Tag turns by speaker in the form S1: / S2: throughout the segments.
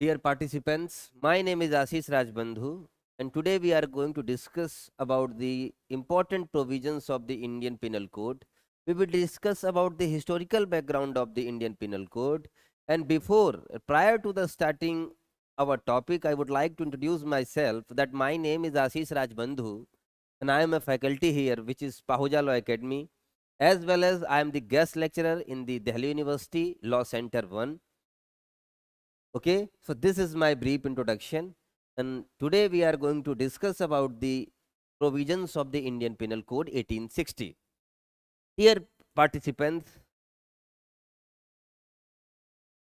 S1: Dear participants, my name is Ashish Rajbandhu, and today we are going to discuss about the important provisions of the Indian Penal Code. We will discuss about the historical background of the Indian Penal Code. And prior to the starting our topic, I would like to introduce myself that my name is Ashish Rajbandhu, and I am a faculty here, which is Pahuja Law Academy, as well as I am the guest lecturer in the Delhi University Law Center 1. Okay, so this is my brief introduction, and today we are going to discuss about the provisions of the Indian Penal Code 1860. Dear participants,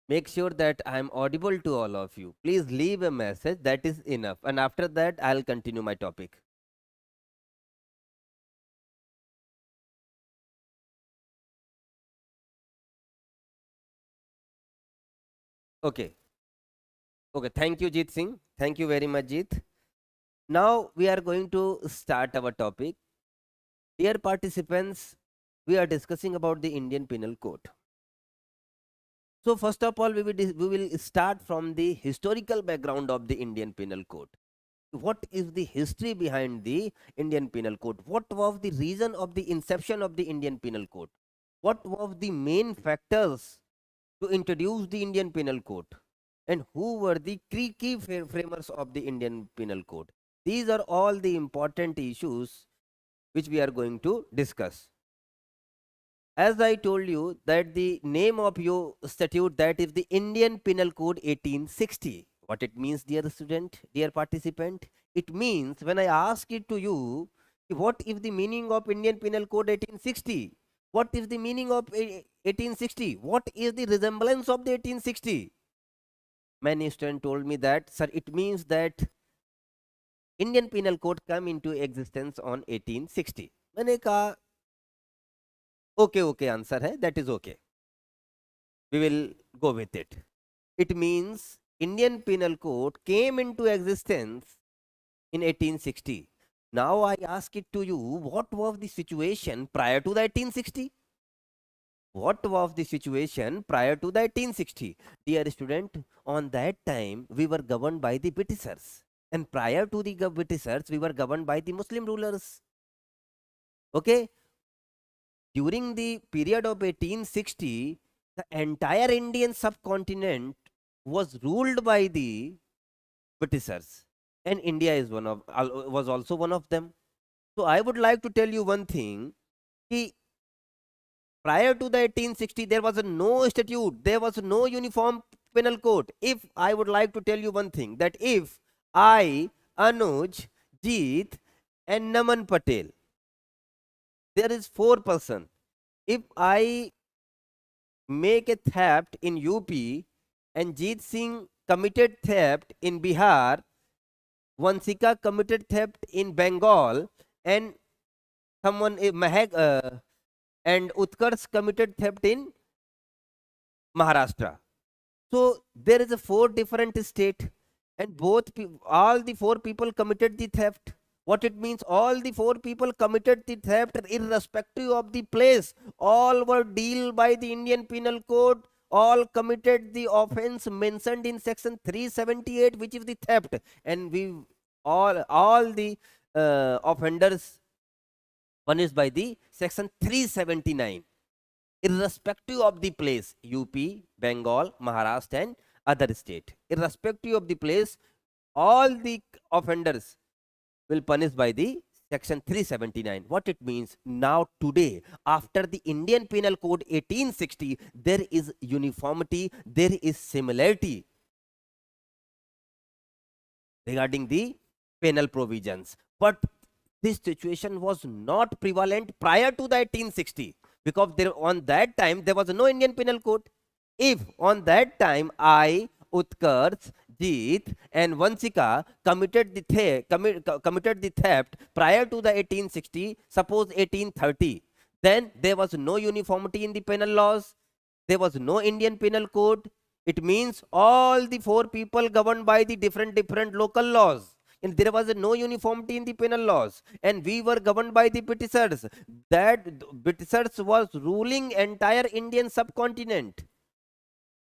S1: make sure that I am audible to all of you. Please leave a message, that is enough, and after that I'll continue my topic. Okay, okay, thank you, Jeet Singh. Thank you very much, Jeet. Now we are going to start our topic. Dear participants, we are discussing about the Indian Penal Code. So first of all, we will start from the historical background of the Indian Penal Code. What is the history behind the Indian Penal Code? What was the reason of the inception of the Indian Penal Code? What was the main factors to introduce the Indian Penal Code? And who were the key framers of the Indian Penal Code? These are all the important issues which we are going to discuss. As I told you that the name of your statute, that is the Indian Penal Code 1860. What it means, dear student, dear participant? It means when I ask it to you, what is the meaning of Indian Penal Code 1860? What is the meaning of 1860? What is the resemblance of the 1860? Many students told me that, sir, it means that Indian Penal Code come into existence on 1860. मैंने कहा okay answer है, that is okay. We will go with it. It means Indian Penal Code came into existence in 1860. Now I ask it to you, what was the situation prior to the 1860? What was the situation prior to the 1860? Dear student, on that time we were governed by the Britishers. And prior to the Britishers, we were governed by the Muslim rulers. Okay? During the period of 1860, the entire Indian subcontinent was ruled by the Britishers, and India is was also one of them. So I would like to tell you one thing. Prior to the 1860, there was no statute, there was no uniform penal code. If I would like to tell you one thing, that if I, Anuj, Jeet, and Naman Patel, there is 4 person. If I make a theft in UP and Jeet Singh committed theft in Bihar, Vansika committed theft in Bengal, and someone and Utkarsh committed theft in Maharashtra. So there is a 4 different state, and all the 4 people committed the theft. What it means, all the 4 people committed the theft irrespective of the place. All were dealt by the Indian Penal Code. All committed the offense mentioned in section 378, which is the theft. And we all the offenders punished by the section 379, irrespective of the place, UP, Bengal, Maharashtra, and other state. Irrespective of the place, all the offenders will punish by the section 379. What it means, now today, after the Indian Penal Code 1860, there is uniformity, there is similarity regarding the penal provisions. But this situation was not prevalent prior to the 1860, because on that time there was no Indian Penal Code. If on that time I, Utkarsh, Jeet, and Vansika committed the theft prior to the 1860, suppose 1830, then there was no uniformity in the penal laws, there was no Indian Penal Code. It means all the 4 people governed by the different local laws, and there was no uniformity in the penal laws, and we were governed by the Britishers. That Britishers was ruling entire Indian subcontinent,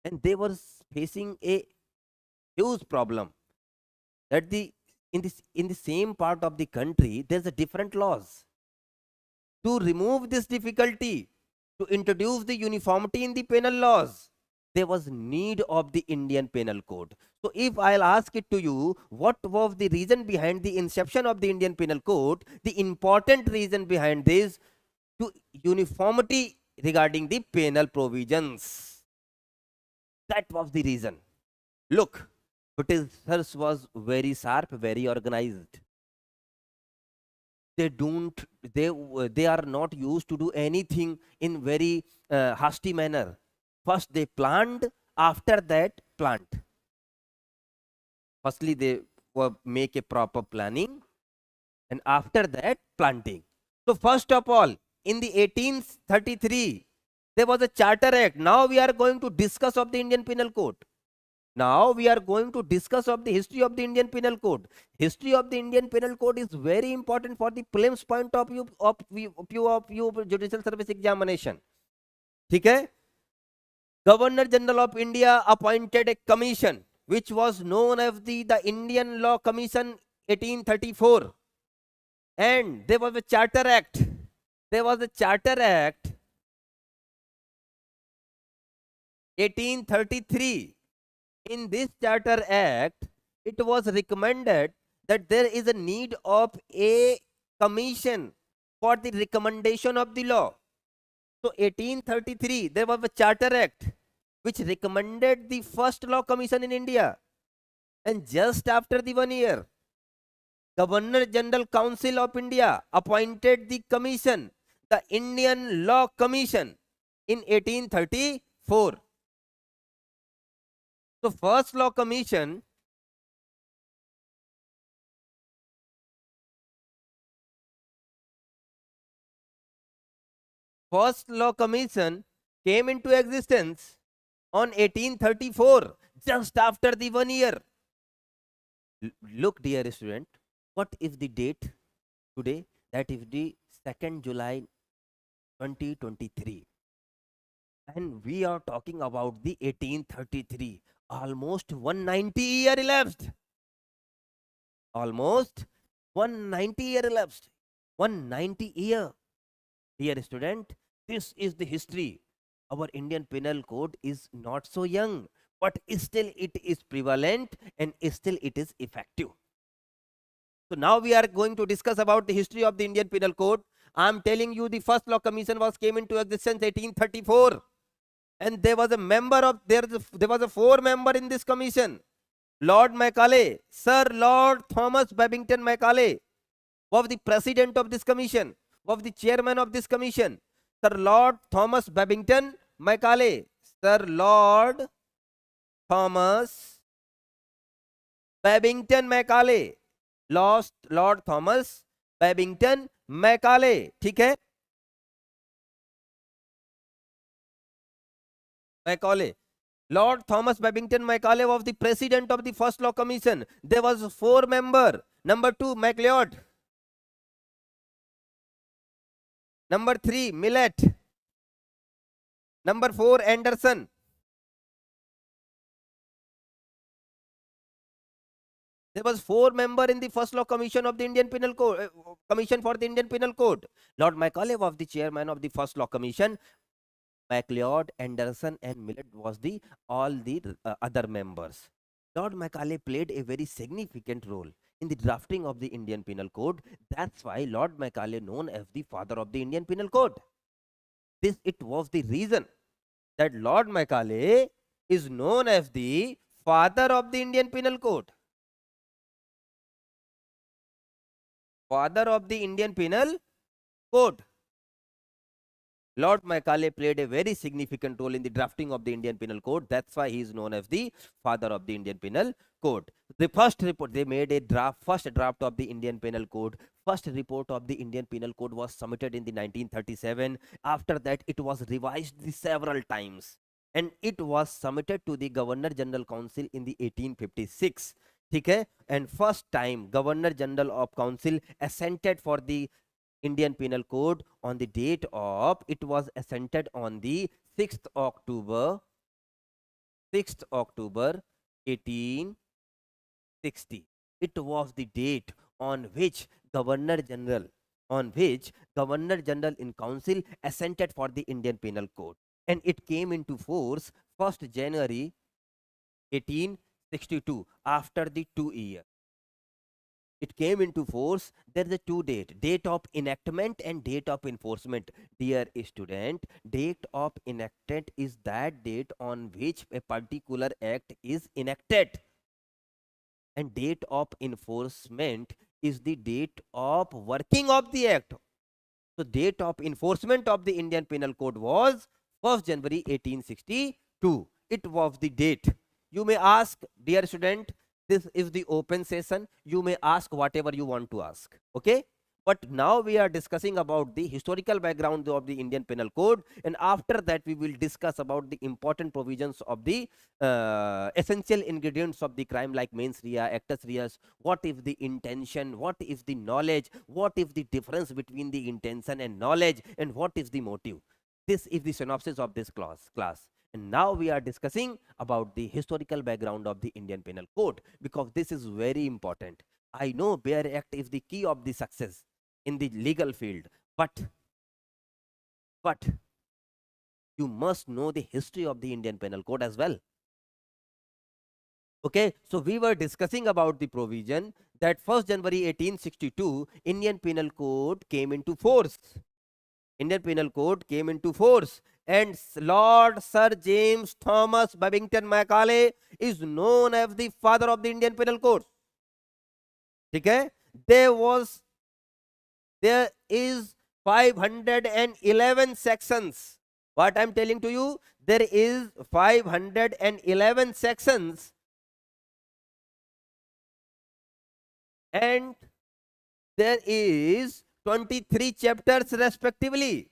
S1: and they were facing a Huge problem that in the same part of the country there's a different laws. To remove this difficulty, to introduce the uniformity in the penal laws, there was need of the Indian Penal Code. So if I'll ask it to you, what was the reason behind the inception of the Indian Penal Code? The important reason behind this, to uniformity regarding the penal provisions. That was the reason. Look, Britishers was very sharp, very organized. They don't, they are not used to do anything in very hasty manner. First they planned, after that plant. Firstly they make a proper planning, and after that planting. So first of all, in the 1833 there was a charter act. Now we are going to discuss of the Indian Penal Code. Now we are going to discuss of the history of the Indian Penal Code. History of the Indian Penal Code is very important for the prelims point of view of judicial service examination. ठीक है? Governor General of India appointed a commission which was known as the Indian Law Commission 1834, and there was a Charter Act. There was a Charter Act 1833. In this Charter Act, it was recommended that there is a need of a commission for the recommendation of the law. So 1833, there was a Charter Act which recommended the first law commission in India. And just after the 1 year, Governor General Council of India appointed the commission, the Indian Law Commission, in 1834. So first law commission came into existence on 1834, just after the 1 year. Look, dear student, what is the date today? That is the 2nd July 2023. And we are talking about the 1833. Almost 190 year elapsed. Almost 190 year elapsed. 190 year. Dear student, this is the history. Our Indian Penal Code is not so young, but still it is prevalent and still it is effective. So now we are going to discuss about the history of the Indian Penal Code. I am telling you the first law commission came into existence 1834. And there was a member of there was a 4 member in this commission. Lord Macaulay, Sir Lord Thomas Babington Macaulay was the president of this commission, was the chairman of this commission. Sir Lord Thomas Babington Macaulay, Sir Lord Thomas Babington Macaulay, Lord Thomas Babington Macaulay, ठीक है? Macaulay. Lord Thomas Babington Macaulay was the president of the first law commission. There was 4 member. Number 2, MacLeod. Number 3, Millet. Number 4, Anderson. There was 4 member in the first law commission of the Indian Penal Code, commission for the Indian Penal Code. Lord Macaulay was the chairman of the first law commission. MacLeod, Anderson and Millet was the all the other members. Lord Macaulay played a very significant role in the drafting of the Indian Penal Code. That's why Lord Macaulay known as the father of the Indian Penal Code. It was the reason that Lord Macaulay is known as the father of the Indian Penal Code. Father of the Indian Penal Code. Lord Macaulay played a very significant role in the drafting of the Indian Penal Code. That's why he is known as the father of the Indian Penal Code. The first report, they made a first draft of the Indian Penal Code. First report of the Indian Penal Code was submitted in the 1937. After that, it was revised several times. And it was submitted to the Governor General Council in the 1856. Okay? And first time, Governor General of Council assented for the Indian Penal Code on the date of, it was assented on the 6th October 18 1860. It was the date on which Governor General, in Council assented for the Indian Penal Code, and it came into force 1st January 1862. After the 2 year, it came into force. There is a date of enactment and date of enforcement. Dear student, date of enactment is that date on which a particular act is enacted, and date of enforcement is the date of working of the act. So date of enforcement of the Indian Penal Code was 1st January 1862. It was the date. You may ask, dear student, this is the open session. You may ask whatever you want to ask. Okay? But now we are discussing about the historical background of the Indian Penal Code, and after that we will discuss about the important provisions of the essential ingredients of the crime, like mens rea, actus reus. What is the intention? What is the knowledge? What is the difference between the intention and knowledge? And what is the motive? This is the synopsis of this class. And now we are discussing about the historical background of the Indian Penal Code, because this is very important. I know Bare Act is the key of the success in the legal field, but you must know the history of the Indian Penal Code as well. Okay, so we were discussing about the provision that 1st January 1862 Indian Penal Code came into force. Indian Penal Code came into force, and Lord Sir James Thomas Babington Macaulay is known as the father of the Indian Penal Code. Okay, there is 511 sections. What I'm telling to you, there is 511 sections, and there is 23 chapters respectively.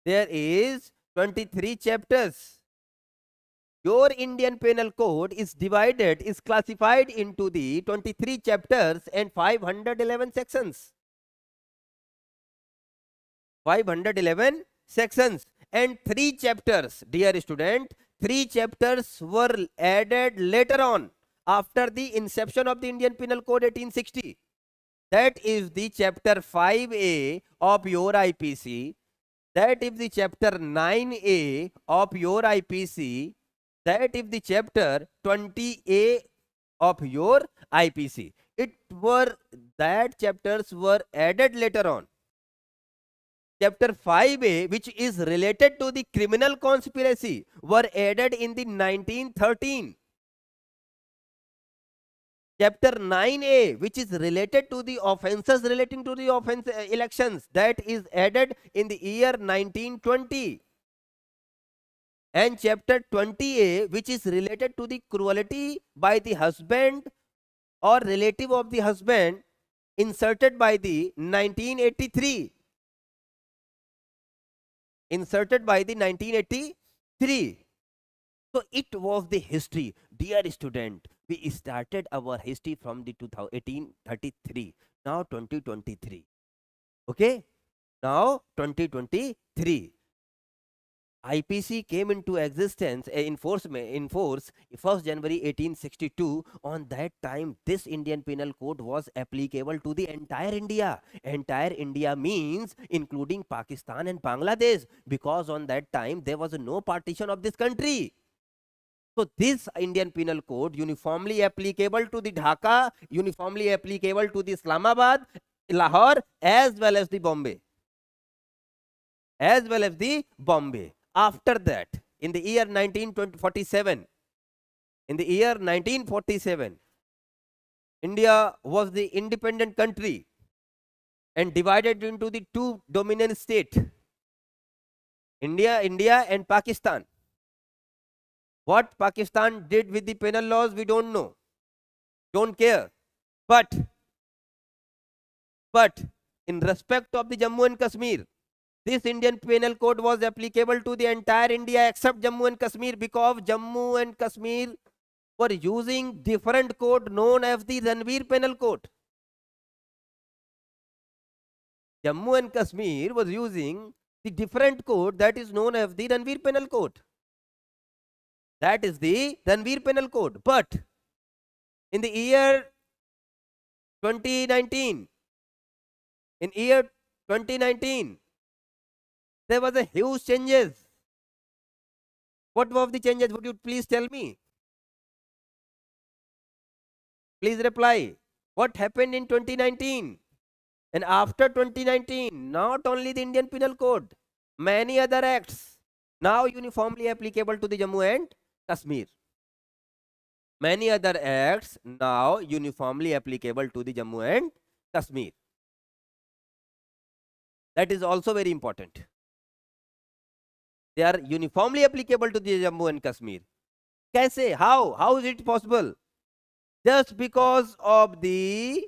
S1: There is 23 chapters. Your Indian Penal Code is classified into the 23 chapters and 511 sections. 511 sections and 3 chapters, dear student. 3 chapters were added later on after the inception of the Indian Penal Code 1860. That is the chapter 5A of your IPC. That is the chapter 9A of your IPC. That is the chapter 20A of your IPC. That chapters were added later on. Chapter 5A, which is related to the criminal conspiracy, were added in the 1913. Chapter 9A, which is related to the offenses relating to the elections, that is added in the year 1920. And chapter 20A, which is related to the cruelty by the husband or relative of the husband, inserted by the 1983. Inserted by the 1983. So it was the history. Dear student, we started our history from the 1833. Now 2023. Okay? Now 2023. IPC came into existence, in force 1st January 1862. On that time, this Indian Penal Code was applicable to the entire India. Entire India means including Pakistan and Bangladesh, because on that time there was no partition of this country. So this Indian Penal Code uniformly applicable to the Dhaka, uniformly applicable to the Islamabad, Lahore, as well as the Bombay. After that, in the year 1947, India was the independent country and divided into the 2 dominant states, India and Pakistan. What Pakistan did with the penal laws, we don't know, don't care. But in respect of the Jammu and Kashmir, this Indian Penal Code was applicable to the entire India except Jammu and Kashmir, because Jammu and Kashmir were using different code known as the Ranveer Penal Code. Jammu and Kashmir was using the different code that is known as the Ranveer Penal Code. That is the Ranveer Penal Code. But in the year 2019, in year 2019, there was a huge changes. What were the changes? Would you please tell me? Please reply. What happened in 2019? And after 2019, not only the Indian Penal Code, many other acts now uniformly applicable to the Jammu and Kashmir. Many other acts now uniformly applicable to the Jammu and Kashmir. That is also very important. They are uniformly applicable to the Jammu and Kashmir. Kaise? How? How is it possible? Just because of the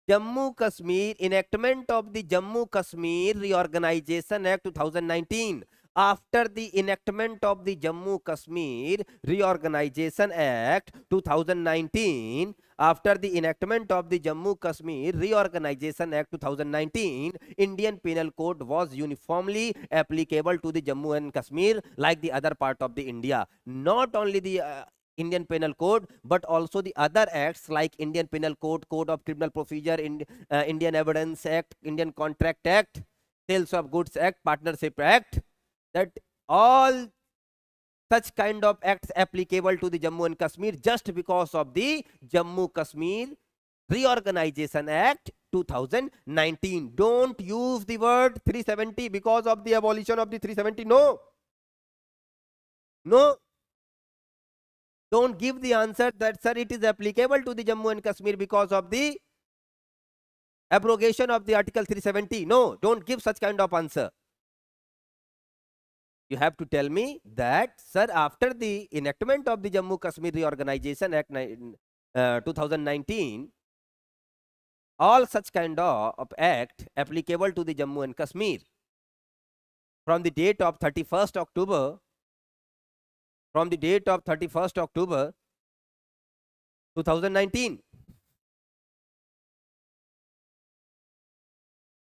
S1: Jammu Kashmir enactment of the Jammu Kashmir Reorganization Act 2019. After the enactment of the Jammu Kashmir Reorganization Act 2019, after the enactment of the Jammu Kashmir Reorganization Act 2019, Indian Penal Code was uniformly applicable to the Jammu and Kashmir like the other part of the India. Not only the Indian Penal Code, but also the other acts like Indian Penal Code, Code of Criminal Procedure, Indian Evidence Act, Indian Contract Act, Sales of Goods Act, Partnership Act, that all such kind of acts applicable to the Jammu and Kashmir just because of the Jammu Kashmir Reorganization Act 2019. Don't use the word 370 because of the abolition of the 370. No. No. Don't give the answer that, sir, it is applicable to the Jammu and Kashmir because of the abrogation of the Article 370. No, don't give such kind of answer. You have to tell me that, sir, after the enactment of the Jammu Kashmir Reorganization Act 2019, all such kind of act applicable to the Jammu and Kashmir from the date of 31st October, from the date of 31st October 2019.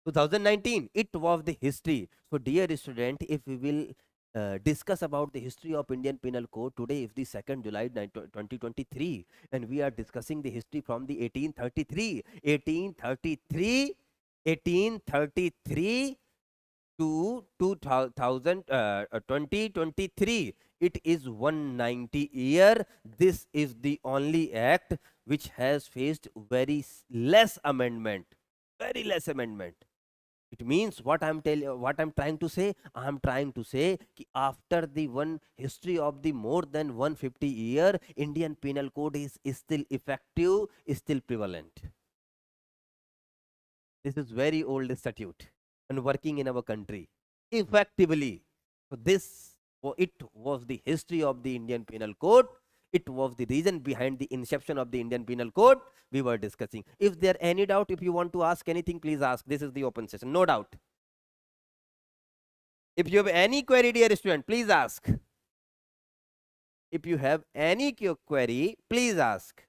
S1: 2019, it was the history. So dear student, if we will discuss about the history of Indian Penal Code, today is the 2nd July 2023, and we are discussing the history from the 1833 to 2023. It is 190 year. This is the only act which has faced very less amendment. Very less amendment. It means what I'm trying to say. I'm trying to say कि after the one history of the more than 150 year, Indian Penal Code is still effective, is still prevalent. This is very old statute and working in our country effectively. So it was the history of the Indian Penal Code. It was the reason behind the inception of the Indian Penal Code we were discussing. If there any doubt, if you want to ask anything, please ask. This is the open session, no doubt. If you have any query, dear student, please ask. If you have any query, please ask.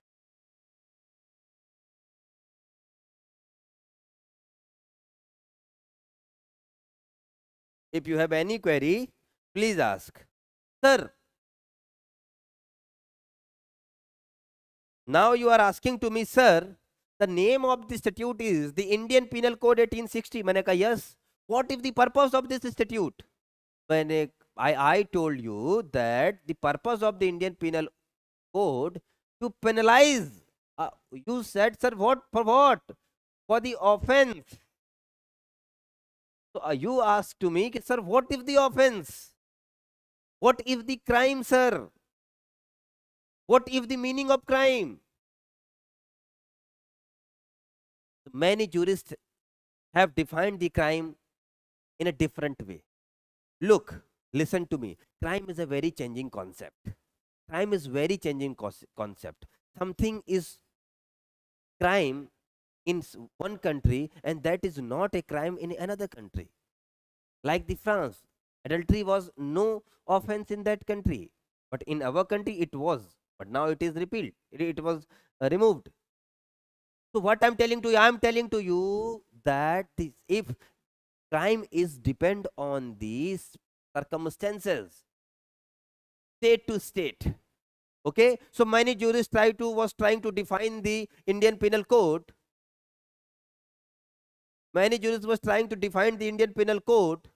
S1: If you have any query, please ask. Sir, now you are asking to me, sir, the name of the statute is the Indian Penal Code 1860. मैंने कहा yes. What is the purpose of this statute? When I told you that the purpose of the Indian Penal Code to penalize. You said, sir, what for what? For the offense. So you asked to me, sir, what is the offense? What is the crime, sir? What is the meaning of crime? Many jurists have defined the crime in a different way. Look, listen to me. Crime is a very changing concept. Crime is very changing concept. Something is crime in one country and that is not a crime in another country. Like the France, adultery was no offense in that country, but in our country it was, but now it is repealed. It was removed. So what I'm telling to you, I'm telling to you that if crime is depend on these circumstances, state to state. Okay, so many jurists was trying to define the Indian Penal Code. Many jurists was trying to define the Indian Penal Code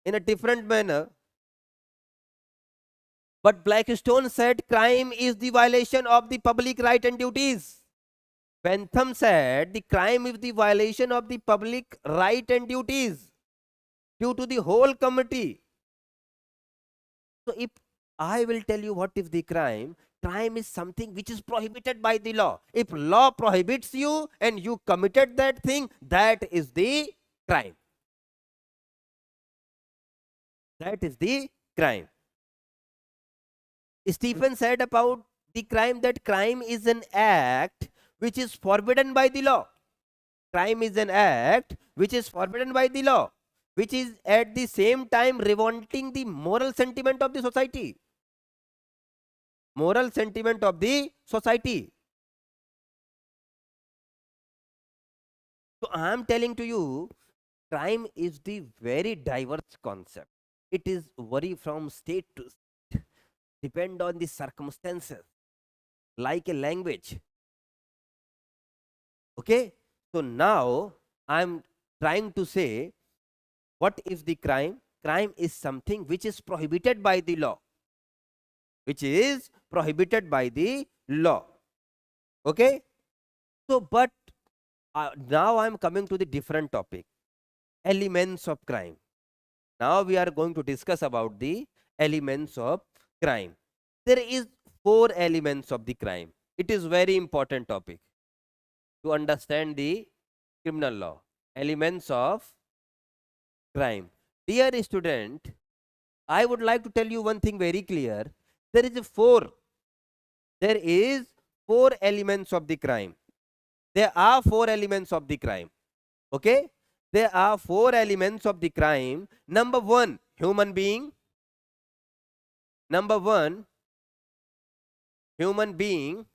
S1: in a different manner. But Blackstone said crime is the violation of the public right and duties. Bentham said the crime is the violation of the public right and duties due to the whole committee. So if I will tell you what is the crime, crime is something which is prohibited by the law. If law prohibits you and you committed that thing, that is the crime. That is the crime. Stephen said about the crime that crime is an act which is forbidden by the law. Crime is an act which is forbidden by the law, which is at the same time revolting the moral sentiment of the society. Moral sentiment of the society. So I am telling to you, crime is the very diverse concept. It is vary from state to state, depend on the circumstances, like a language. Okay, so now I'm trying to say, what is the crime? Crime is something which is prohibited by the law. Which is prohibited by the law. Okay, so but now I'm coming to the different topic, elements of crime. Now we are going to discuss about the elements of crime. There is 4 elements of the crime. It is very important topic to understand the criminal law. Elements of crime. Dear student, I would like to tell you one thing very clear. There is 4 elements of the crime. There are 4 elements of the crime. Okay, there are 4 elements of the crime. Number 1, human being. Number 1, human being.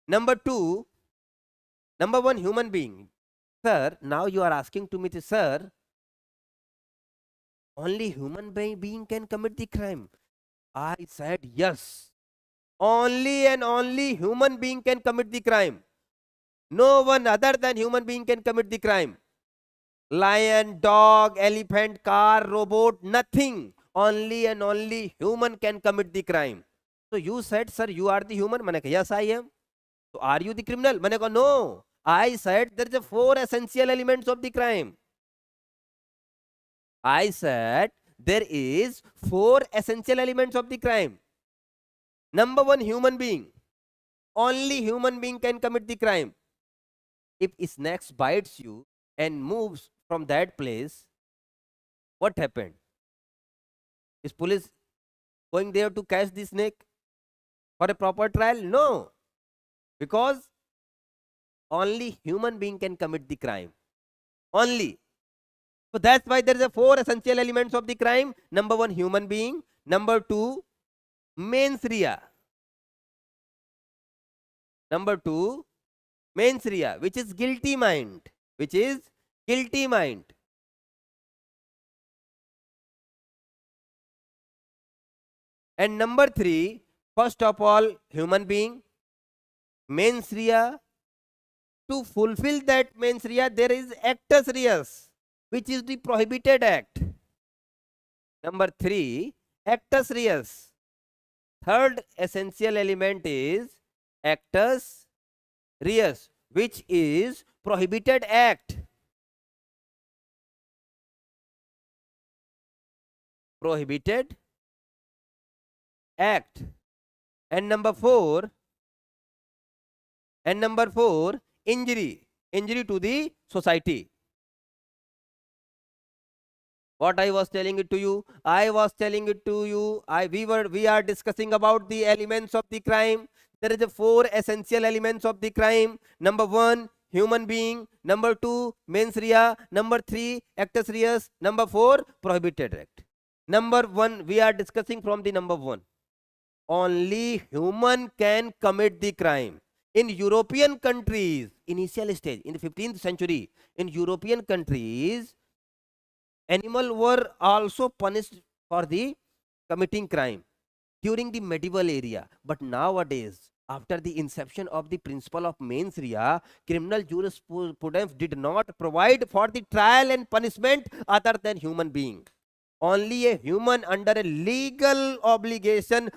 S1: Number 2, number 1, human being. Sir, now you are asking to me, sir, only human being can commit the crime. I said yes. Only and only human being can commit the crime. No one other than human being can commit the crime. Lion, dog, elephant, car, robot, nothing. Only and only human can commit the crime. So you said, sir, you are the human. Mane kaha, yes, I am. So are you the criminal? Mane kaha, no. I said there is 4 essential elements of the crime. I said there is 4 essential elements of the crime. Number 1, human being. Only human being can commit the crime. If a snake bites you and moves from that place, what happened? Is police going there to catch the snake for a proper trial? No. Because only human being can commit the crime. Only. So that's why there is 4 essential elements of the crime. Number 1, human being. Number 2, mens rea. Number 2, mens rea, which is guilty mind. Which is guilty mind. And number 3, first of all, human being, mens rea. To fulfill that mens rea, there is actus reus, which is the prohibited act. Number 3, actus reus. Third essential element is actus reus, which is prohibited act. Prohibited act. And number 4, injury to the society. What I was telling it to you, we are discussing about the elements of the crime. There is 4 essential elements of the crime. Number 1, human being. Number 2, mens rea. Number 3, actus reus. Number 4, prohibited act. Number 1, we are discussing from the number 1. Only human can commit the crime. In European countries, initial stage, in the 15th century, in European countries, animals were also punished for the committing crime during the medieval era. But nowadays, after the inception of the principle of mens rea, criminal jurisprudence did not provide for the trial and punishment other than human being. Only a human under a legal obligation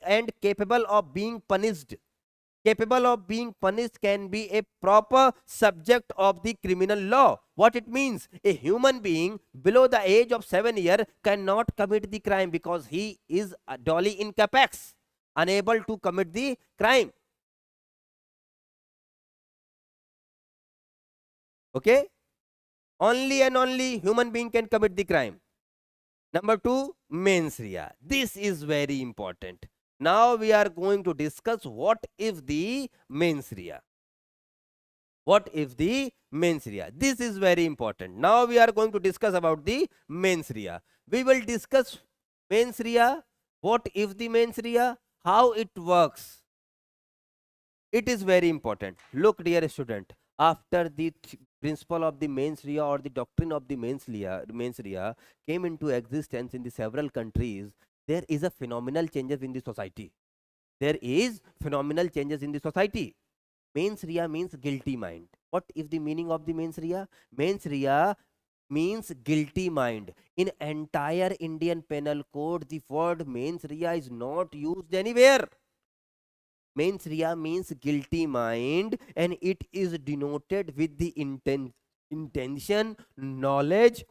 S1: and capable of being punished can be a proper subject of the criminal law. What it means? A human being below the age of 7 years cannot commit the crime because he is dolly incapax, unable to commit the crime. Okay? Only and only human being can commit the crime. Number two, mens rea. This is very important. Now we are going to discuss what if the mens rea. What if the mens rea? This is very important. Now we are going to discuss about the mens rea. We will discuss mens rea, what if the mens rea, how it works. It is very important. Look, dear student, after the principle of the mens rea or the doctrine of the mens rea came into existence in the several countries, there is a phenomenal changes in the society. There is phenomenal changes in the society. Mens rea means guilty mind. What is the meaning of the mens rea? Mens rea means guilty mind. In entire Indian Penal Code, the word mens rea is not used anywhere. Mens rea means guilty mind, and it is denoted with the intention, knowledge,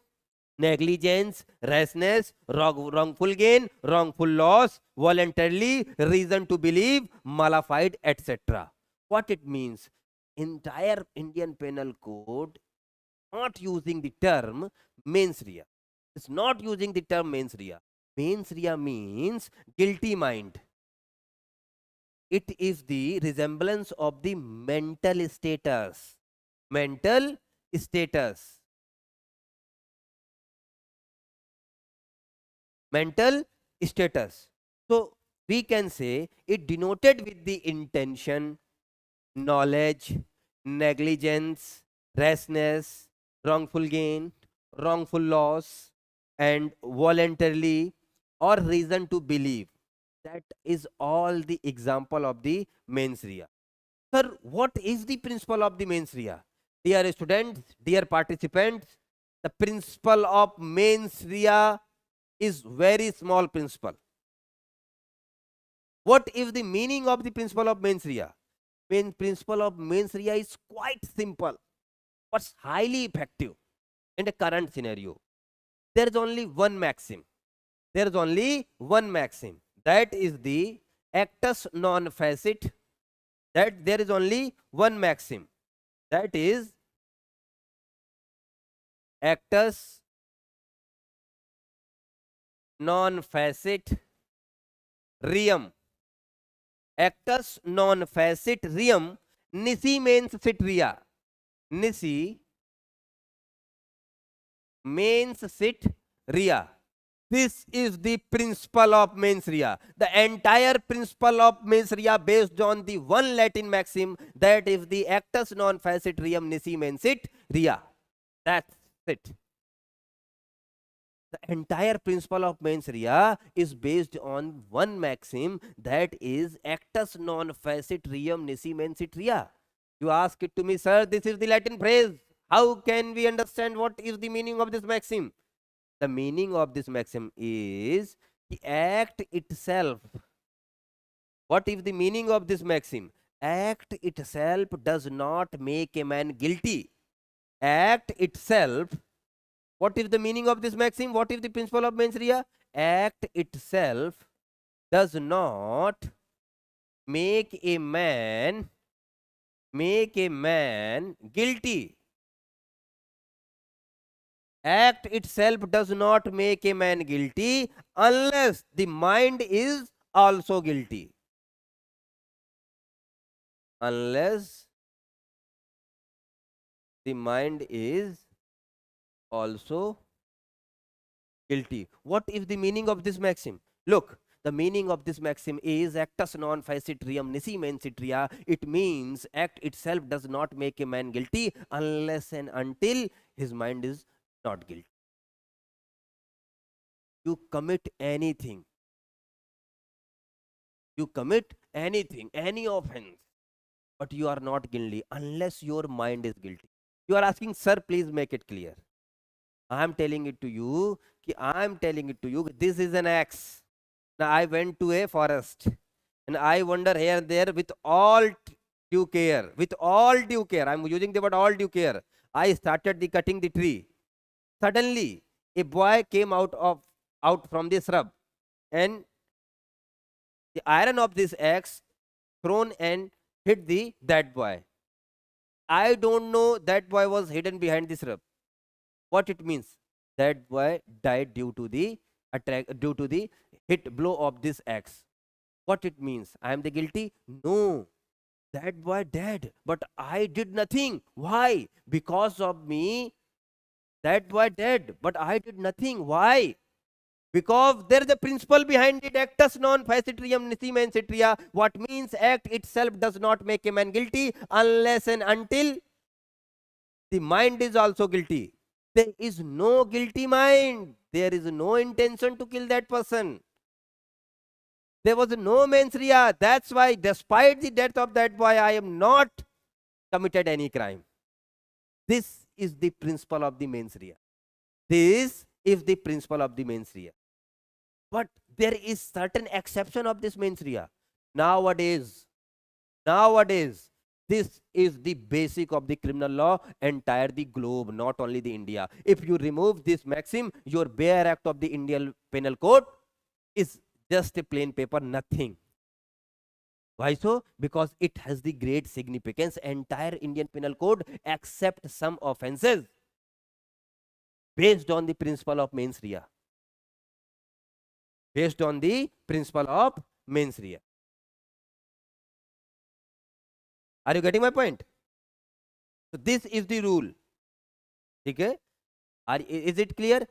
S1: negligence, rashness, wrongful gain, wrongful loss, voluntarily, reason to believe, malified, etc. What it means? Entire Indian Penal Code not using the term mens rea. It's not using the term mens rea. Mens rea means guilty mind. It is the resemblance of the mental status. Mental status. Mental status. So we can say it denoted with the intention, knowledge, negligence, rashness, wrongful gain, wrongful loss, and voluntarily or reason to believe. That is all the example of the mens rea. Sir, what is the principle of the mens rea? Dear students, dear participants, the principle of mens rea is very small principle. What is the meaning of the principle of mens rea? Principle of mens rea is quite simple, but highly effective in the current scenario. There is only one maxim. There is only one maxim. That is the actus non facit. That there is only one maxim. That is actus non facit reum. Actus non facit reum nisi mens sit rea. Nisi mens sit rea. This is the principle of mens rea. The entire principle of mens rea based on the one Latin maxim, that is the actus non facit reum nisi mensit rea. That's it. The entire principle of mens rea is based on one maxim, that is actus non facit reum nisi mensit rea. You ask it to me, sir, this is the Latin phrase. How can we understand what is the meaning of this maxim? The meaning of this maxim is the act itself. What is the meaning of this maxim? Act itself does not make a man guilty. Act itself. What is the meaning of this maxim? What is the principle of mens rea? Act itself does not make a man guilty. Act itself does not make a man guilty unless the mind is also guilty. Unless the mind is also guilty. What is the meaning of this maxim? Look, the meaning of this maxim is actus non facit reum nisi mensit rea. It means act itself does not make a man guilty unless and until his mind is not guilty. You commit anything, You commit anything, any offense, but you are not guilty unless your mind is guilty. You are asking, sir, please make it clear. I am telling it to you, this is an axe. Now I went to a forest and I wander here and there with all due care. With all due care. I'm using the word all due care. I started the cutting the tree. Suddenly, a boy came out from the shrub, and the iron of this axe thrown and hit the that boy. I don't know that boy was hidden behind the shrub. What it means? That boy died due to the hit blow of this axe. What it means? I am the guilty? No. That boy dead, but I did nothing. Why? Because of me, that boy dead, but I did nothing. Why? Because there is a principle behind it, actus non facitrium nisi mancitria. What means act itself does not make a man guilty unless and until the mind is also guilty. There is no guilty mind. There is no intention to kill that person. There was no mens rea. That's why, despite the death of that boy, I am not committed any crime. This is the principle of the mens rea. This is the principle of the mens rea. But there is certain exception of this mens rea. Nowadays, this is the basic of the criminal law, entire the globe, not only the India. If you remove this maxim, your bare act of the Indian Penal Code is just a plain paper, nothing. Why so? Because it has the great significance. Entire Indian Penal Code, except some offenses, based on the principle of mens rea. Based on the principle of mens rea. Are you getting my point? So this is the rule. Okay? Is it clear?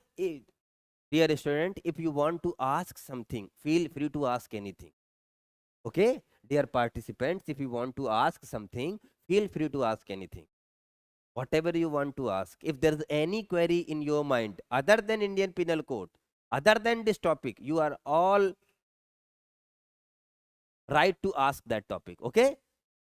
S1: Dear student, if you want to ask something, feel free to ask anything. Okay? Dear participants, if you want to ask something, feel free to ask anything. Whatever you want to ask. If there is any query in your mind other than Indian Penal Code, other than this topic, you are all right to ask that topic. Okay?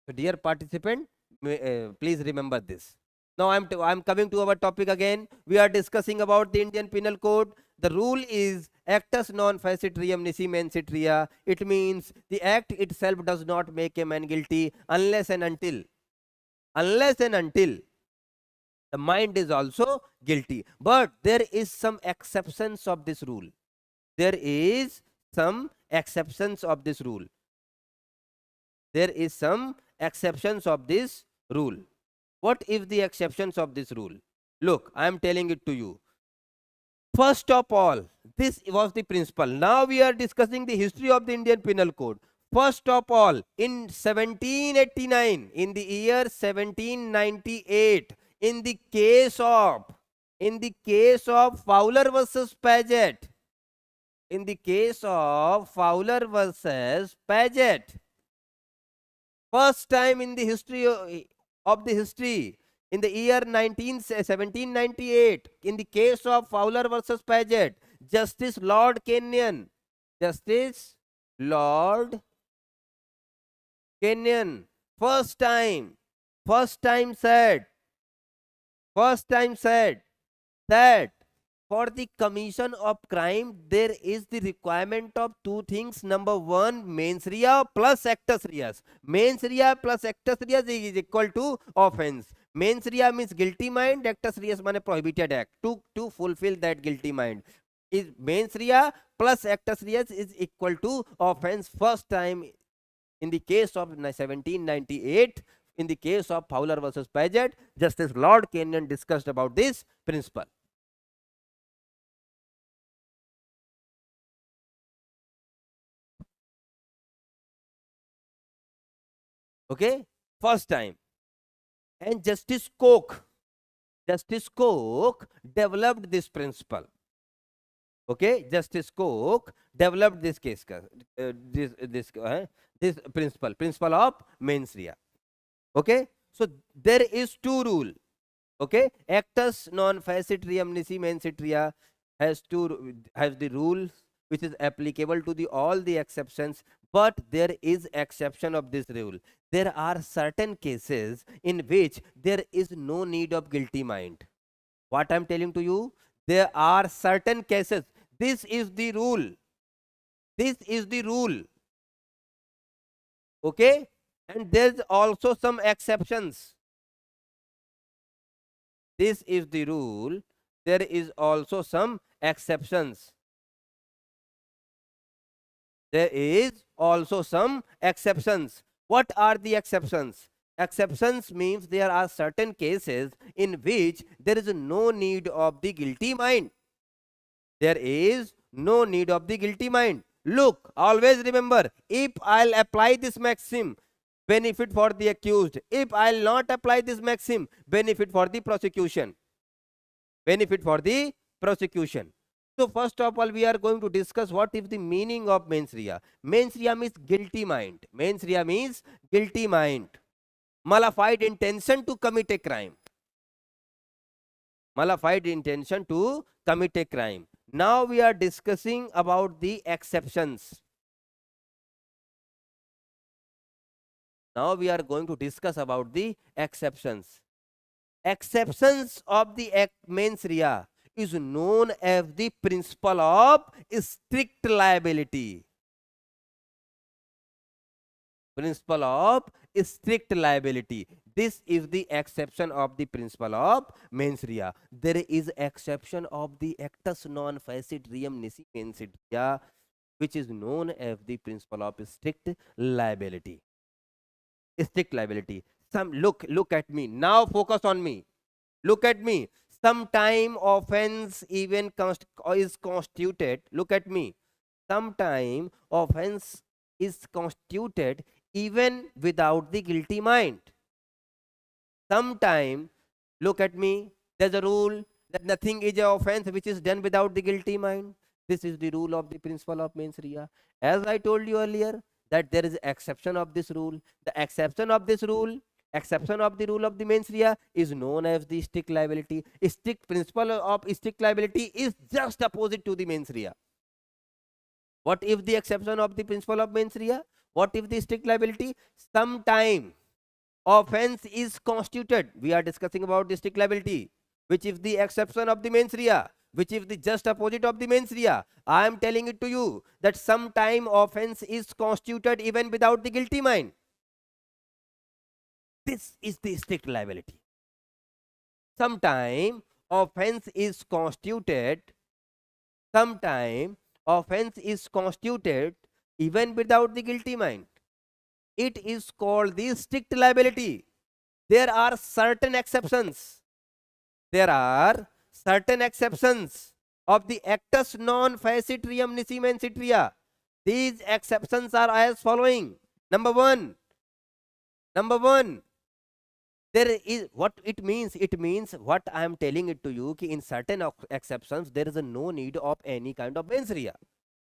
S1: So dear participant, please remember this. Now I'm coming to our topic again. We are discussing about the Indian Penal Code. The rule is actus non facitrium nisi mancitria. It means the act itself does not make a man guilty unless and until the mind is also guilty. But there is some exceptions of this rule. There is some exceptions of this rule. There is some exceptions of this rule. What is the exceptions of this rule? Look, I am telling it to you. First of all, this was the principle. Now we are discussing the history of the Indian Penal Code. First of all, in 1789, in the year 1798, in the case of Fowler versus Paget, first time in the history of the history, in the year 1798, in the case of Fowler versus Paget, Justice Lord Kenyon first time said that for the commission of crime, there is the requirement of two things. Number one, mens rea plus actus reus. Mens rea plus actus reus is equal to offense. Mens rea means guilty mind, actus reus means prohibited act. To fulfill that guilty mind, is mens rea plus actus reus is equal to offense. First time in the case of 1798, in the case of Fowler versus Paget, Justice Lord Kenyon discussed about this principle. Okay, first time. And Justice Coke developed this principle. Okay, Justice Coke developed this this principle of mens rea. Okay, so there is two rule. Okay, actus non facitrium nisi mancitria has the rules which is applicable to the all the exceptions, but there is exception of this rule. There are certain cases in which there is no need of guilty mind. What I'm telling to you, there are certain cases. This is the rule. This is the rule. Okay? And there's also some exceptions. This is the rule. There is also some exceptions. There is also some exceptions. What are the exceptions? Exceptions means there are certain cases in which there is no need of the guilty mind. There is no need of the guilty mind. Look, always remember, if I'll apply this maxim, benefit for the accused. If I'll not apply this maxim, benefit for the prosecution. Benefit for the prosecution. So first of all, we are going to discuss what is the meaning of mens rea. Mens rea means guilty mind. Mens rea means guilty mind. Malified intention to commit a crime. Malified intention to commit a crime. Now we are discussing about the exceptions. Now we are going to discuss about the exceptions. Exceptions of the mens rea is known as the principle of strict liability. Principle of strict liability. This is the exception of the principle of mens rea. There is exception of the actus non facit reum nisi mens rea, which is known as the principle of strict liability. Strict liability. Look at me. Now focus on me. Look at me. Sometime offense even is constituted. Look at me. Sometime offense is constituted even without the guilty mind. Sometime, look at me, there's a rule that nothing is an offense which is done without the guilty mind. This is the rule of the principle of mens rea. As I told you earlier, that there is exception of this rule. The exception of this rule, exception of the rule of the mens rea is known as the strict liability. Strict principle of strict liability is just opposite to the mens rea. What if the exception of the principle of mens rea? What if the strict liability? Sometime offense is constituted. We are discussing about the strict liability, which is the exception of the mens rea, which is the just opposite of the mens rea. I am telling it to you that sometime offense is constituted even without the guilty mind. This is the strict liability. Sometime offense is constituted. Sometime offense is constituted even without the guilty mind. It is called the strict liability. There are certain exceptions. There are certain exceptions of the actus non facit reum nisi mens rea. These exceptions are as following. Number one, there is what it means. It means what I am telling it to you, ki in certain exceptions there is a no need of any kind of mens rea,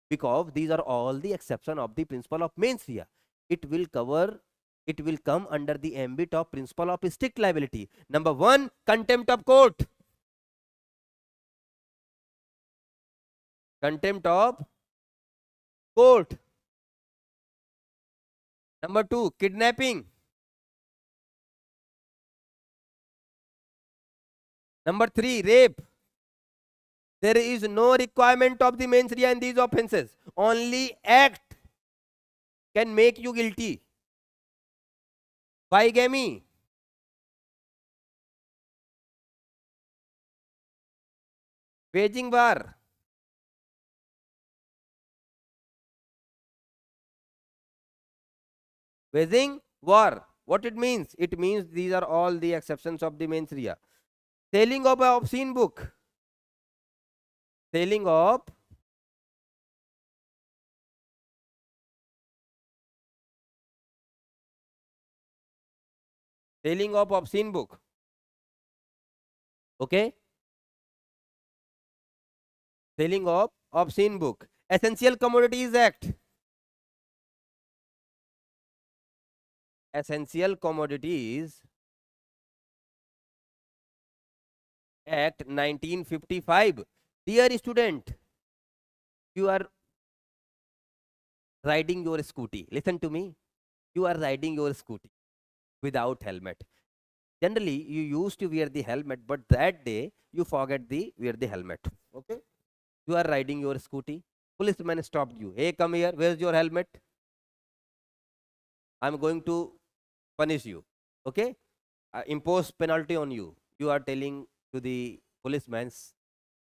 S1: because these are all the exception of the principle of mens rea. It will come under the ambit of principle of strict liability. Number one, contempt of court. Contempt of court. Number two, kidnapping. Number three, rape. There is no requirement of the mens rea in these offenses. Only act can make you guilty. Bigamy. Waging war. Waging war. What it means? It means these are all the exceptions of the mens rea. Selling of an obscene book. Selling of obscene book. Okay. Selling of obscene book. Essential Commodities Act. Essential Commodities Act 1955. Dear student, you are riding your scooty. Listen to me. You are riding your scooty without helmet. Generally, you used to wear the helmet, but that day you forget the wear the helmet. Okay? You are riding your scooty. Policeman stopped you. Hey, come here. Where's your helmet? I'm going to punish you. Okay? Impose penalty on you. You are telling to the policeman,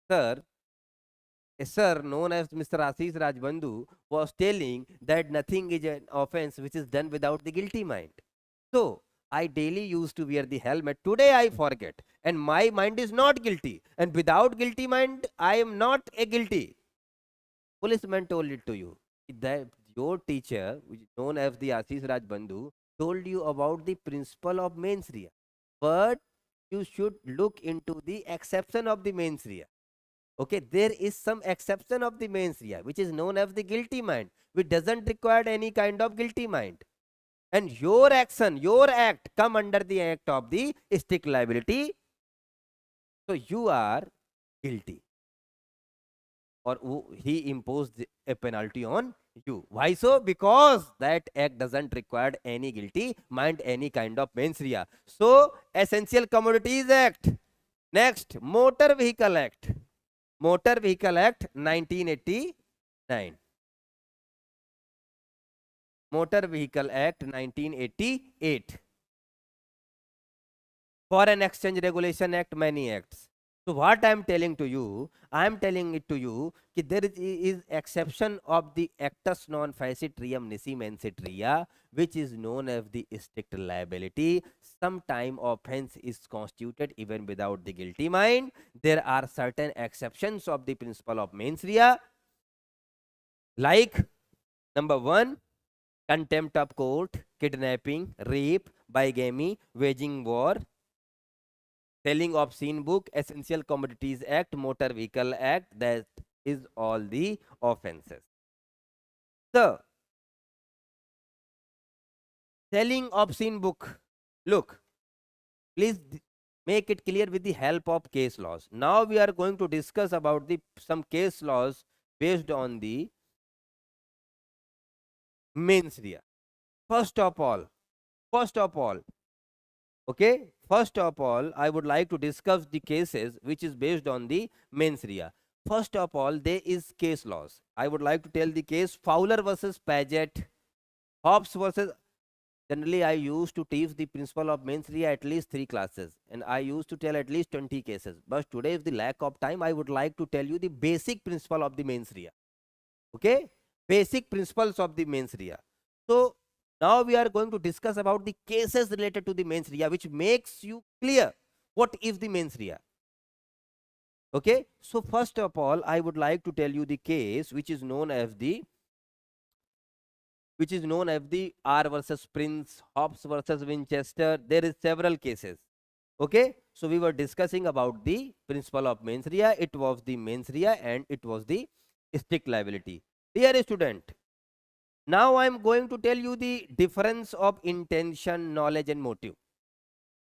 S1: sir, a sir known as Mr. Ashish Rajbandhu was telling that nothing is an offense which is done without the guilty mind. So, I daily used to wear the helmet. Today I forget. And my mind is not guilty. And without guilty mind, I am not a guilty. Policeman told it to you. That your teacher, which is known as the Ashish Rajbandhu, told you about the principle of mens rea. But you should look into the exception of the mens rea. Okay, there is some exception of the mens rea, which is known as the guilty mind, which doesn't require any kind of guilty mind. And your action, your act come under the act of the strict liability. So you are guilty, or he imposed a penalty on you. Why so? Because that act doesn't require any guilty mind, any kind of mens rea. So Essential Commodities Act. Next, Motor Vehicle Act. Motor Vehicle Act 1989. Motor Vehicle Act 1988. Foreign Exchange Regulation Act, many acts. So what I am telling to you, I am telling it to you that there is exception of the actus non facit reum nisi mensit rea, which is known as the strict liability. Sometime offense is constituted even without the guilty mind. There are certain exceptions of the principle of mens rea, like number 1, contempt of court, kidnapping, rape, bigamy, waging war, selling obscene book, Essential Commodities Act, Motor Vehicle Act. That is all the offenses. So, selling obscene book. Look, please make it clear with the help of case laws. Now we are going to discuss about the some case laws based on the mens rea. First of all, okay, first of all, I would like to discuss the cases which is based on the mens rea. First of all, there is case laws. I would like to tell the case Fowler versus Paget, Hobbes versus. Generally, I used to teach the principle of mens rea at least 3 classes, and I used to tell at least 20 cases. But today, with the lack of time, I would like to tell you the basic principle of the mens rea. Okay, basic principles of the mens rea. So now we are going to discuss about the cases related to the mens rea, which makes you clear what is the mens rea. Okay, so first of all, I would like to tell you the case which is known as the R versus Prince, Hobbes versus Winchester. There is several cases. Okay, so we were discussing about the principle of mens rea. It was the mens rea and it was the strict liability. Dear student, now I am going to tell you the difference of intention, knowledge and motive.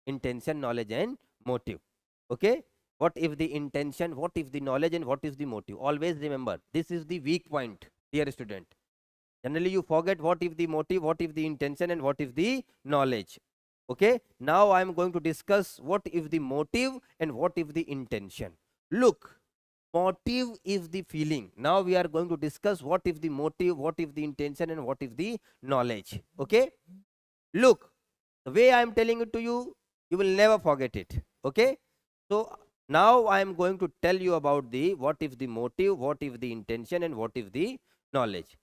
S1: Intention, knowledge and motive. Okay, what if the intention, what if the knowledge, and what is the motive? Always remember, this is the weak point, dear student. Generally you forget what if the motive, what if the intention, and what is the knowledge. Okay, now I am going to discuss what if the motive and what if the intention. Look, motive is the feeling. Now we are going to discuss what if the motive, what if the intention, and what if the knowledge. Okay, look, the way I am telling it to you, you will never forget it. Okay, so now I am going to tell you about the what if the motive, what if the intention, and what if the knowledge.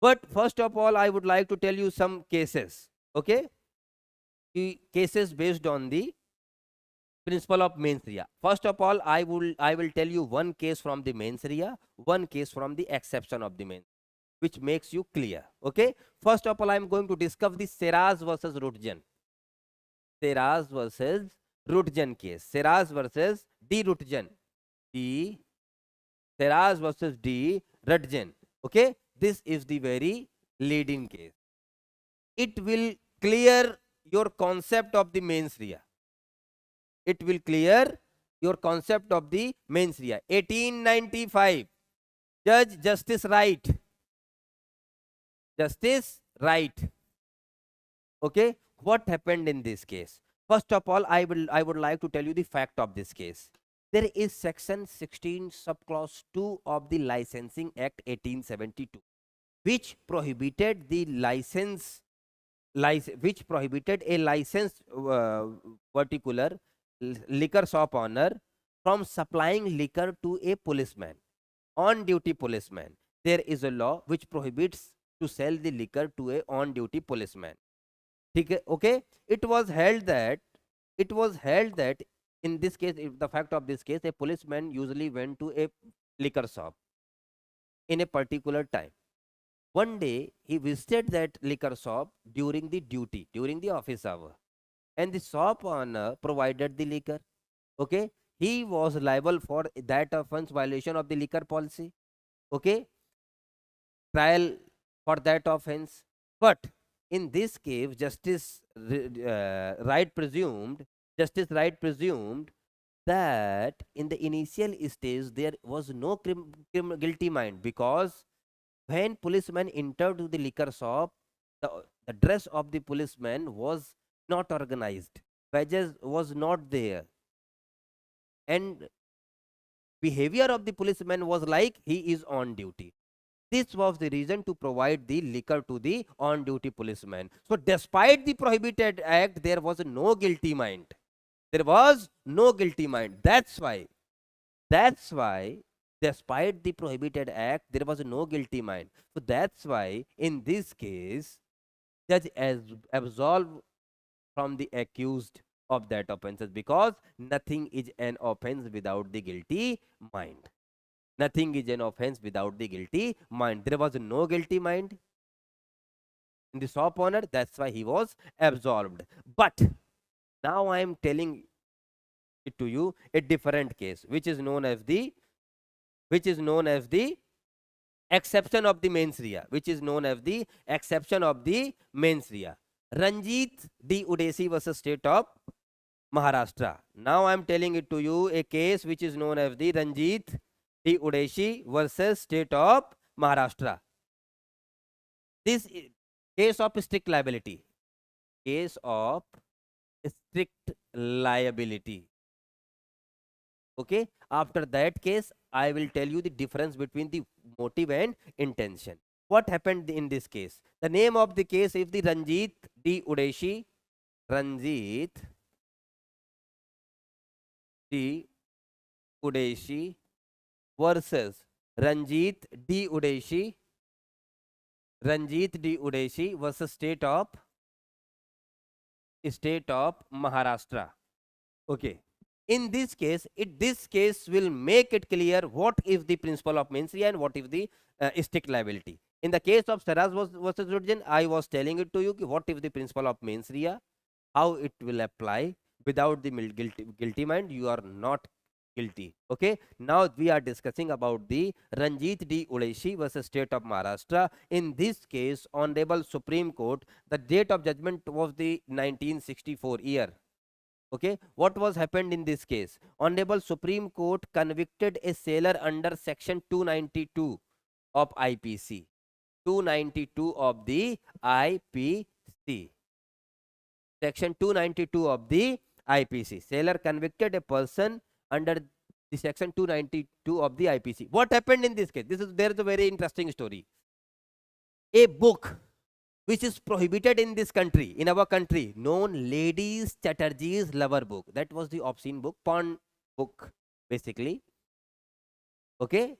S1: But first of all, I would like to tell you some cases. Okay, the cases based on the principle of mens rea. First of all, I will tell you one case from the mens rea, one case from the exception of the mens, which makes you clear. Okay, first of all, I am going to discuss the Seraz versus Rutgen. Seraz versus Rutgen case. Seraz versus D. Rutgen. D. Seraz versus D. Rutgen. Okay, this is the very leading case. It will clear your concept of the mens rea. It will clear your concept of the mens rea. 1895, Judge Justice Wright. Justice Right. Okay, what happened in this case? First of all, I would like to tell you the fact of this case. There is section 16 subclause 2 of the Licensing Act 1872, which prohibited the which prohibited a licensed particular liquor shop owner from supplying liquor to a policeman, on duty policeman. There is a law which prohibits to sell the liquor to a on duty policeman. ठीक है, okay, it was held that in this case, if the fact of this case, a policeman usually went to a liquor shop in a particular time. One day he visited that liquor shop during the duty, during the office hour, and the shop owner provided the liquor. Okay, he was liable for that offense, violation of the liquor policy. Okay, trial for that offense. But in this case, Justice Wright presumed that in the initial stage there was no guilty mind, because when policeman entered to the liquor shop, the, the dress of the policeman was not organized, badges was not there, and behavior of the policeman was like he is on duty. This was the reason to provide the liquor to the on duty policeman. So despite the prohibited act, there was no guilty mind. There was no guilty mind. That's why despite the prohibited act, there was no guilty mind. So that's why in this case, judge has absolved from the accused of that offenses, because nothing is an offense without the guilty mind. Nothing is an offense without the guilty mind. There was no guilty mind in the shop owner. That's why he was absolved. But now I am telling it to you a different case, which is known as the exception of the mens rea, Ranjit D. Udesi versus State of Maharashtra. Now I am telling it to you a case which is known as the Ranjit D. Udesi versus State of Maharashtra. This case of strict liability. Okay, after that case, I will tell you the difference between the motive and intention. What happened in this case? The name of the case is the Ranjit D. Udesi. Ranjit D. Udesi versus Ranjit D. Udesi. Ranjit D. Udesi versus State of Maharashtra. Okay. In this case, this case will make it clear what is the principle of mens rea and what is the strict liability. In the case of Saras versus Rudjan, I was telling it to you what is the principle of mens rea, how it will apply. Without the guilty mind, you are not guilty. Okay. Now we are discussing about the Ranjit D. Udesi versus State of Maharashtra. In this case, Honorable Supreme Court, the date of judgment was the 1964 year. Okay, what was happened in this case? Honorable Supreme Court convicted a sailor under section 292 of IPC. 292 of the IPC. Section 292 of the IPC. Sailor convicted a person under the section 292 of the IPC. What happened in this case? There is a very interesting story. A book which is prohibited in this country, in our country, known Ladies Chatterjee's Lover Book. That was the obscene book, porn book, basically. Okay.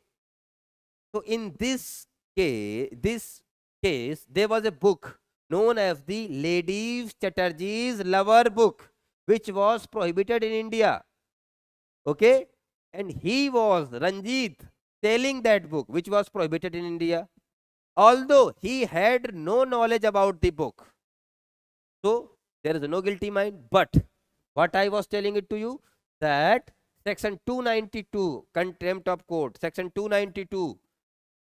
S1: So in this case, there was a book known as the Ladies Chatterjee's Lover Book, which was prohibited in India. Okay. And he was, Ranjit, selling that book, which was prohibited in India, although he had no knowledge about the book. So there is no guilty mind. But what I was telling it to you, that section 292, contempt of court, section 292,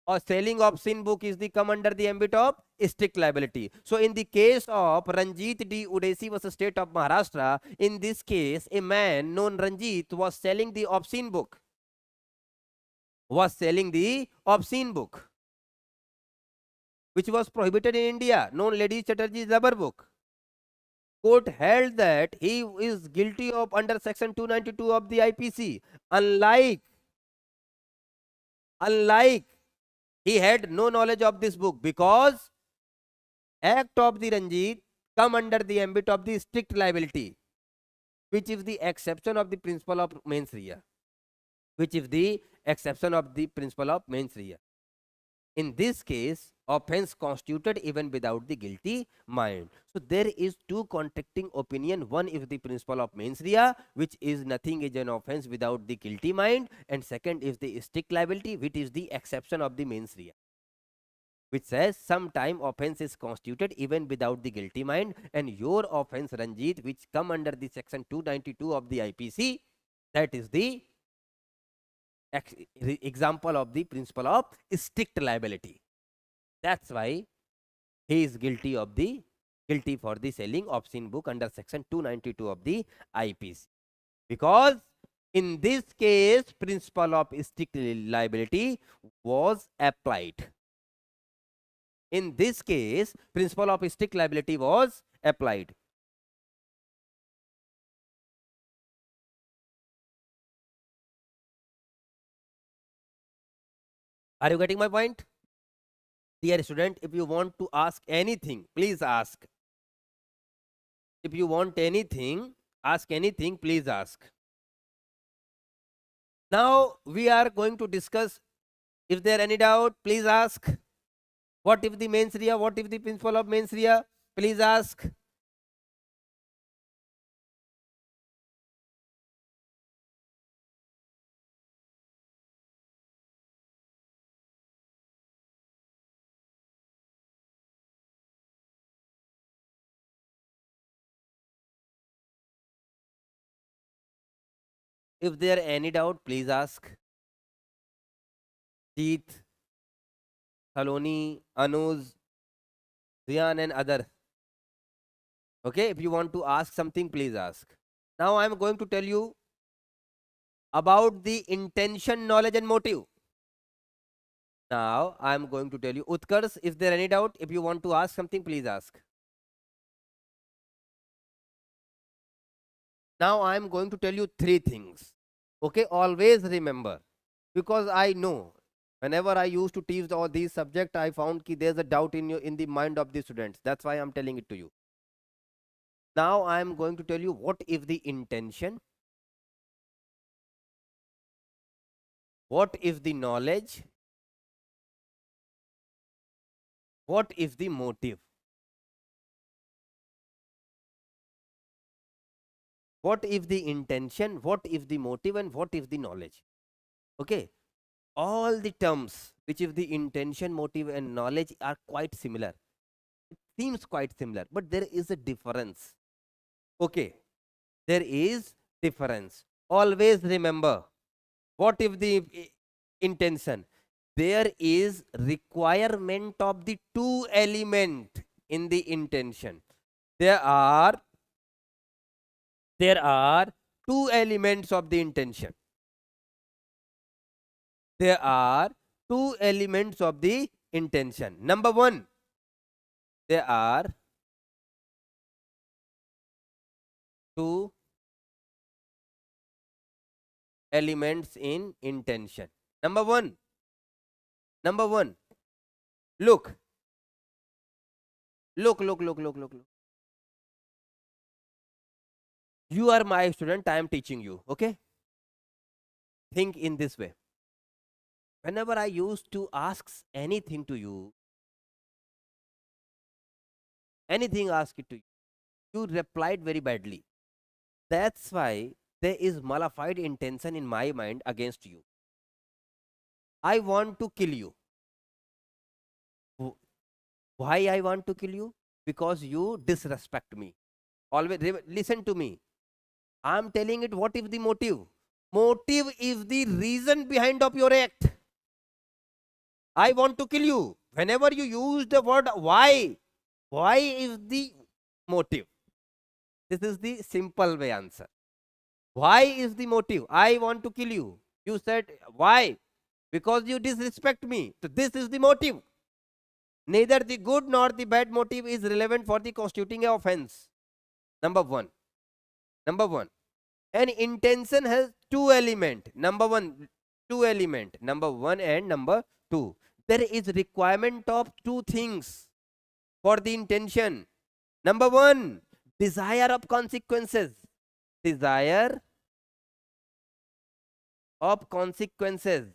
S1: or selling obscene book is the come under the ambit of strict liability. So in the case of Ranjit D. Udesi versus State of Maharashtra, in this case, a man known Ranjit was selling the obscene book. which was prohibited in India, known Lady Chatterjee's rubber book. Court held that he is guilty of under section 292 of the IPC. Unlike he had no knowledge of this book, because act of the Ranjit come under the ambit of the strict liability, which is the exception of the principle of mens rea. Which is the exception of the principle of mens rea. In this case, offense constituted even without the guilty mind. So there is two contradicting opinion. One is the principle of mens rea, which is nothing is an offense without the guilty mind, and second is the strict liability, which is the exception of the mens rea, which says sometime offense is constituted even without the guilty mind, and your offense Ranjit, which come under the section 292 of the IPC, that is the example of the principle of strict liability. That's why he is guilty for the selling obscene book under section 292 of the IPC, because in this case principle of strict liability was applied. In this case, principle of strict liability was applied. Are you getting my point? Dear student, if you want to ask anything, please ask. If you want anything, ask anything, please ask. Now we are going to discuss. If there any doubt, please ask. What if the mens rea? What if the principle of mens rea? Please ask. If there any doubt, please ask. Jeet, Saloni, Anuj, Zian and other. Okay, if you want to ask something, please ask. Now I am going to tell you about the intention, knowledge and motive. Now I am going to tell you. Utkars, is there any doubt? If you want to ask something, please ask. Now I am going to tell you three things. Okay, always remember, because I know whenever I used to teach all these subjects, I found that there's a doubt in the mind of the students. That's why I'm telling it to you. Now I am going to tell you what is the intention, what is the knowledge, what is the motive. What is the intention, what is the motive, and what is the knowledge. Okay, all the terms which is the intention, motive and knowledge are quite similar. It seems quite similar, but there is a difference. Okay, there is difference. Always remember, what if the intention? There is requirement of the two element in the intention. There are two elements of the intention. There are two elements of the intention. Number one, there are two elements in intention. Number one, look. You are my student, I am teaching you. Okay, think in this way. Whenever I used to ask anything to you, anything ask it to you, you replied very badly. That's why there is malified intention in my mind against you. I want to kill you. Why I want to kill you? Because you disrespect me. Always listen to me. I'm telling it, what is the motive? Motive is the reason behind of your act. I want to kill you. Whenever you use the word why is the motive? This is the simple way answer. Why is the motive? I want to kill you. You said why? Because you disrespect me. So this is the motive. Neither the good nor the bad motive is relevant for the constituting a offense. Number one. Number one. An intention has two element. Number one, two element. Number one and number two. There is requirement of two things for the intention. Number one, desire of consequences. Desire of consequences.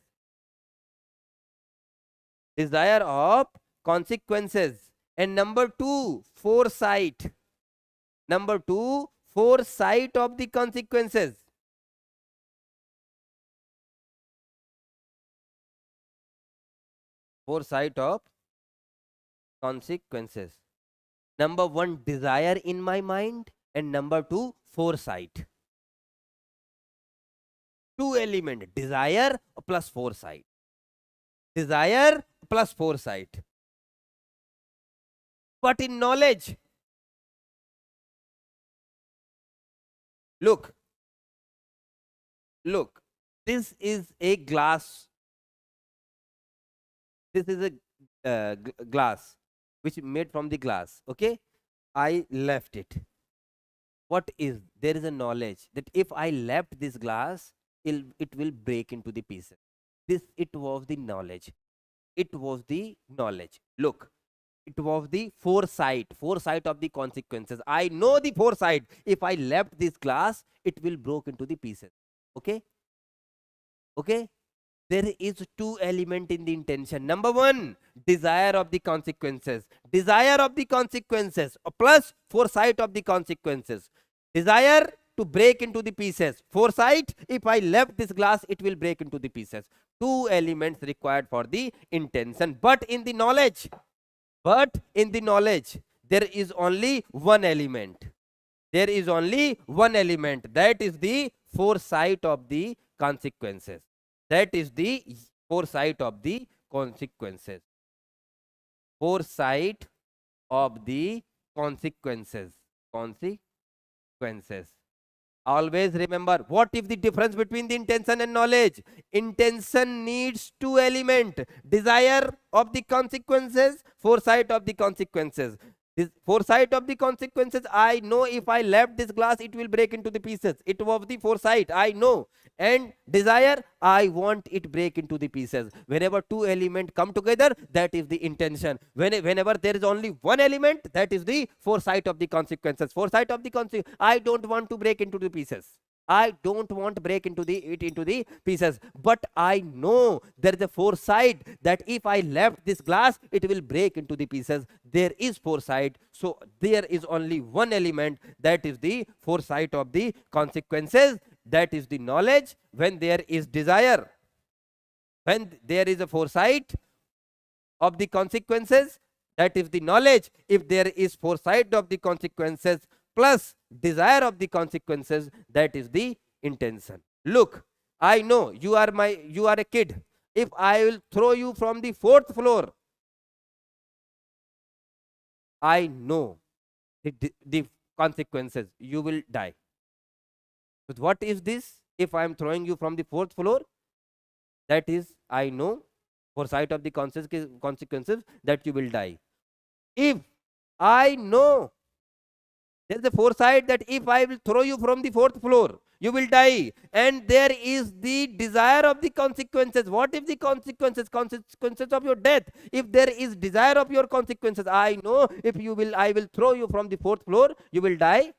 S1: Desire of consequences. And number two, foresight. Number two, foresight of the consequences. Foresight of consequences. Number one, desire in my mind, and number two, foresight. Two element, desire plus foresight. Desire plus foresight. But in knowledge, look, this is a glass. This is a glass which made from the glass. Okay, I left it. What is there is a knowledge that if I left this glass, it will break into the pieces. This it was the knowledge. It was the knowledge. Look, it was the foresight of the consequences. I know the foresight. If I left this glass, it will break into the pieces. Okay, okay. There is two element in the intention. Number one, desire of the consequences. Desire of the consequences plus foresight of the consequences. Desire to break into the pieces. Foresight, if I left this glass, it will break into the pieces. Two elements required for the intention. But in the knowledge, there is only one element. There is only one element. That is the foresight of the consequences. That is the foresight of the consequences. Foresight of the consequences. Consequences. Always remember, what is the difference between the intention and knowledge? Intention needs two elements. Desire of the consequences, foresight of the consequences. This foresight of the consequences, I know if I left this glass, it will break into the pieces. It was the foresight, I know. And desire, I want it break into the pieces. Whenever two elements come together, that is the intention. Whenever there is only one element, that is the foresight of the consequences. Foresight of the consequences, I don't want to break into the pieces. I don't want to break into the pieces, but I know there is a foresight that if I left this glass, it will break into the pieces. There is foresight, so there is only one element, that is the foresight of the consequences. That is the knowledge. When there is desire, when there is a foresight of the consequences, that is the knowledge. If there is foresight of the consequences plus desire of the consequences, that is the intention. Look, I know you are a kid. If I will throw you from the fourth floor, I know the consequences. You will die. But what is this? If I am throwing you from the fourth floor, that is, I know foresight of the consequences that you will die. If I know there is a foresight that if I will throw you from the fourth floor, you will die. And there is the desire of the consequences. What if the consequences of your death? If there is desire of your consequences, I know if I will throw you from the fourth floor, you will die.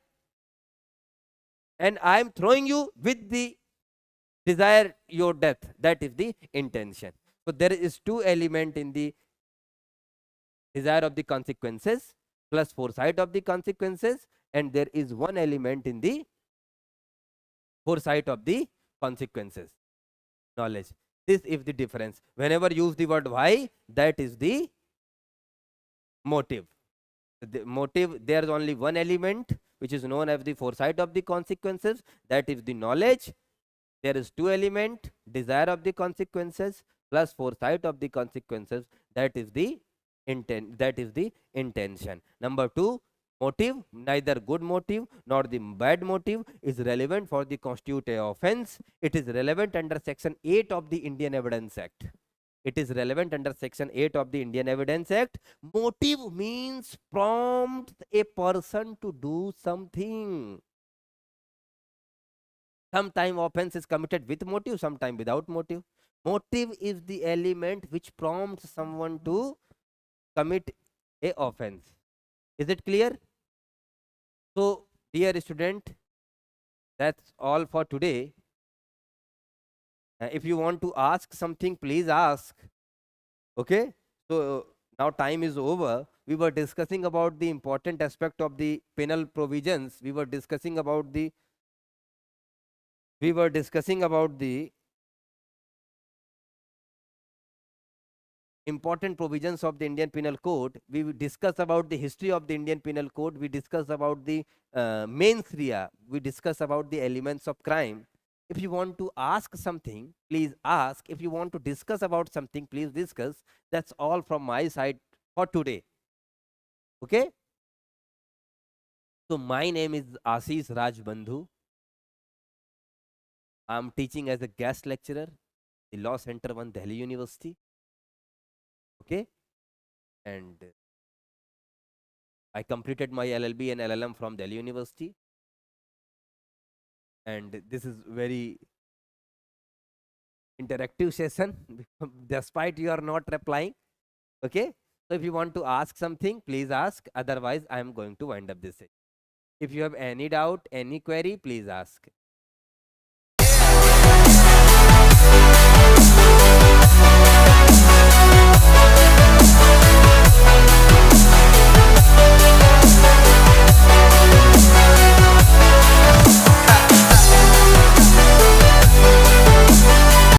S1: And I am throwing you with the desire your death. That is the intention. So there is two element in the desire of the consequences plus foresight of the consequences, and there is one element in the foresight of the consequences, knowledge. This is the difference. Whenever use the word why, that is the motive. The motive, there is only one element which is known as the foresight of the consequences, that is the knowledge. There is two element, desire of the consequences plus foresight of the consequences, that is the intent, that is the intention. Number two, motive, neither good motive nor the bad motive is relevant for the constitute a offense. It is relevant under section 8 of the Indian Evidence Act. It is relevant under Section 8 of the Indian Evidence Act. Motive means prompt a person to do something. Sometime offense is committed with motive, sometime without motive. Motive is the element which prompts someone to commit a offense. Is it clear? So, dear student, that's all for today. If you want to ask something, please ask. Okay? So, now time is over. We were discussing about the important aspect of the penal provisions. We were discussing about the important provisions of the Indian Penal Code. We will discuss about the history of the Indian Penal Code. We discuss about the main area. We discuss about the elements of crime. If you want to ask something, please ask. If you want to discuss about something, please discuss. That's all from my side for today. Okay? So my name is Ashish Raj Bandhu. I'm teaching as a guest lecturer, the Law Center 1, Delhi University. Okay? And I completed my LLB and LLM from Delhi University. And this is very interactive session despite you are not replying. Okay? So if you want to ask something, please ask. Otherwise, I am going to wind up this session. If you have any doubt, any query, please ask.